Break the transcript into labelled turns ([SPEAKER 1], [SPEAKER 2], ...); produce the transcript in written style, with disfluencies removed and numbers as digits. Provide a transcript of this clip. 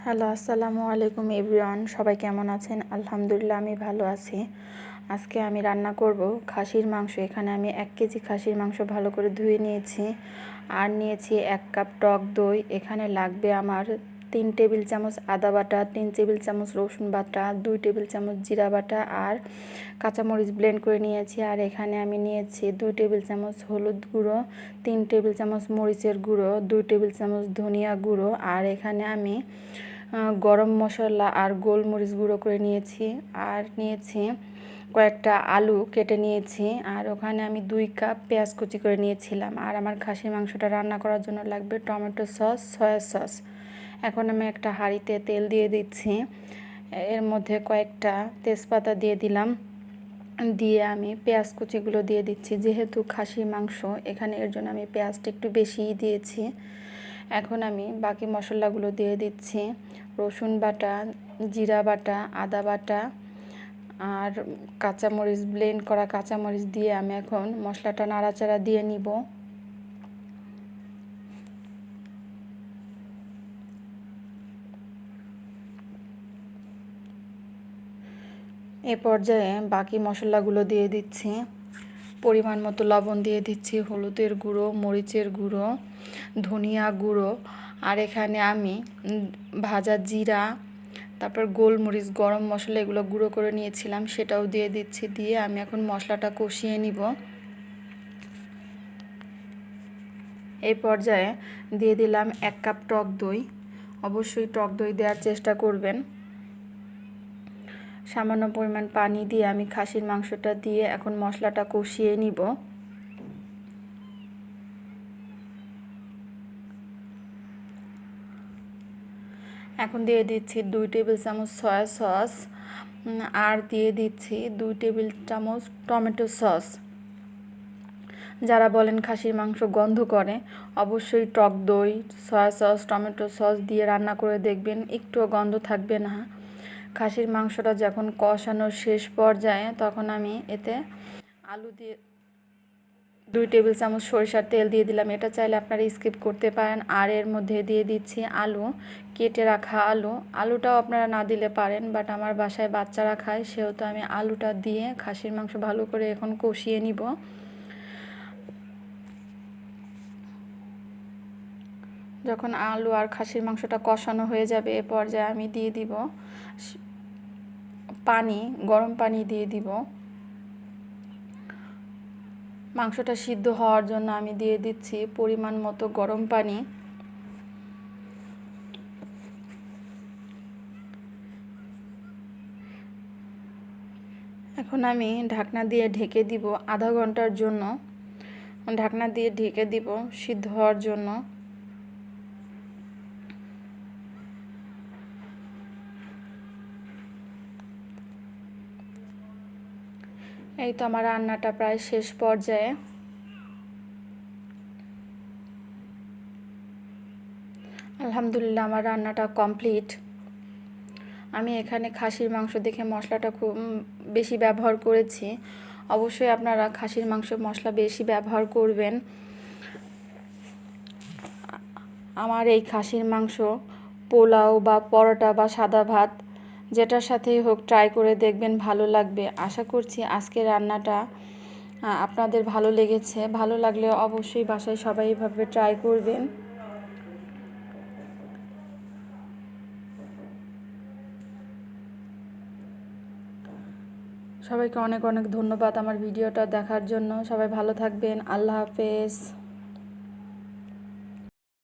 [SPEAKER 1] Hello, আসসালামু আলাইকুম everyone. সবাই কেমন আছেন? আলহামদুলিল্লাহ আমি ভালো আছি। আজকে আমি রান্না করব খাসির মাংস। এখানে আমি 1 কেজি খাসির মাংস ভালো করে ধুয়ে নিয়েছি, আর নিয়েছি 1 কাপ টক দই। এখানে লাগবে আমার 3 টেবিল চামচ আদা বাটা, 3 টেবিল চামচ রসুন বাটা, 2 টেবিল চামচ জিরা বাটা আর কাঁচামরিচ ব্লেন্ড করে নিয়েছি। আর এখানে আমি নিয়েছি 2 টেবিল চামচ হলুদ গুঁড়ো, 3 টেবিল চামচ মরিচের গুঁড়ো, 2 টেবিল চামচ ধনিয়া গুঁড়ো, আর এখানে আমি গরম মশলা আর গোলমরিচ গুঁড়ো করে নিয়েছি। আর নিয়েছি কয়েকটা আলু কেটে নিয়েছি। আর ওখানে আমি 2 কাপ পেঁয়াজ কুচি করে নিয়েছিলাম। আর আমার খাসির মাংসটা রান্না করার জন্য লাগবে টমেটো সস, সয়া সস। এখন আমি একটা হাঁড়িতে তেল দিয়ে দিচ্ছি, এর মধ্যে কয়েকটা তেজপাতা দিয়ে দিলাম, দিয়ে আমি পেঁয়াজ কুচিগুলো দিয়ে দিচ্ছি। যেহেতু খাসির মাংস, এখানে এর জন্য আমি পেঁয়াজটা একটু বেশিই দিয়েছি। এখন আমি বাকি মশলাগুলো দিয়ে দিচ্ছি, রসুন বাটা, জিরা বাটা, আদা বাটা আর কাঁচামরিচ ব্লেন্ড করা কাঁচামরিচ দিয়ে আমি এখন মশলাটা নাড়াচাড়া দিয়ে নিব। এ পর্যায়ে বাকি মশলাগুলো দিয়ে দিচ্ছি। পরিমাণ মতো লবণ দিয়ে দিচ্ছি, হলুদের গুঁড়ো, মরিচের গুঁড়ো, ধনিয়া গুঁড়ো, আর এখানে আমি ভাজা জিরা, তারপর গোলমরিচ, গরম মশলা এগুলো গুঁড়ো করে নিয়েছিলাম, সেটাও দিয়ে দিচ্ছি। দিয়ে আমি এখন মশলাটা কষিয়ে নিব। এই পর্যায়ে দিয়ে দিলাম 1 কাপ টক দই। অবশ্যই টক দই দেওয়ার চেষ্টা করবেন। সামান্য পরিমাণ পানি দিয়ে আমি খাসির মাংসটা দিয়ে এখন মশলাটা কষিয়ে নিব। এখন দিয়ে দিচ্ছি 2 টেবিল চামচ সয়া সস, আর দিয়ে দিচ্ছি 2 টেবিল চামচ টমেটো সস। যারা বলেন খাসির মাংস গন্ধ করে, অবশ্যই টক দই, সয়া সস, টমেটো সস দিয়ে রান্না করে দেখবেন, একটুও গন্ধ থাকবে না। খাসির মাংসটা যখন কষানোর শেষ পর্যায়ে, তখন আমি এতে আলু দিয়ে 2 টেবিল চামচ সরিষার তেল দিয়ে দিলাম। এটা চাইলে আপনারা স্কিপ করতে পারেন। আর এর মধ্যে দিয়ে দিচ্ছি আলু, কেটে রাখা আলু। আলুটাও আপনারা না দিলে পারেন, বাট আমার বাসায় বাচ্চারা খায়, সেহেতু আমি আলুটা দিয়ে খাসির মাংস ভালো করে এখন কষিয়ে নিব। যখন আলু আর খাসির মাংসটা কষানো হয়ে যাবে, এ পর্যায়ে আমি দিয়ে দিব পানি, গরম পানি দিয়ে দিব। মাংসটা সিদ্ধ হওয়ার জন্য আমি দিয়ে দিচ্ছি পরিমাণ মতো গরম পানি। এখন আমি ঢাকনা দিয়ে ঢেকে দিব আধা ঘন্টার জন্য। ঢাকনা দিয়ে ঢেকে দিব সিদ্ধ হওয়ার জন্য। এই তো আমার রান্নাটা প্রায় শেষ পর্যায়ে। আলহামদুলিল্লাহ আমার রান্নাটা কমপ্লিট। আমি এখানে খাসির মাংস দেখে মশলাটা খুব বেশি ব্যবহার করেছি। অবশ্যই আপনারা খাসির মাংস মশলা বেশি ব্যবহার করবেন। আমার এই খাসির মাংস পোলাও বা পরোটা বা সাদা ভাত যেটার সাথেই হোক ট্রাই করে দেখবেন, ভালো লাগবে। আশা করছি আজকের রান্নাটা আপনাদের ভালো লেগেছে। ভালো লাগলে অবশ্যই বাসায় সবাই এভাবে ট্রাই করবেন। সবাইকে অনেক অনেক ধন্যবাদ আমার ভিডিওটা দেখার জন্য। সবাই ভালো থাকবেন। আল্লাহ হাফেজ।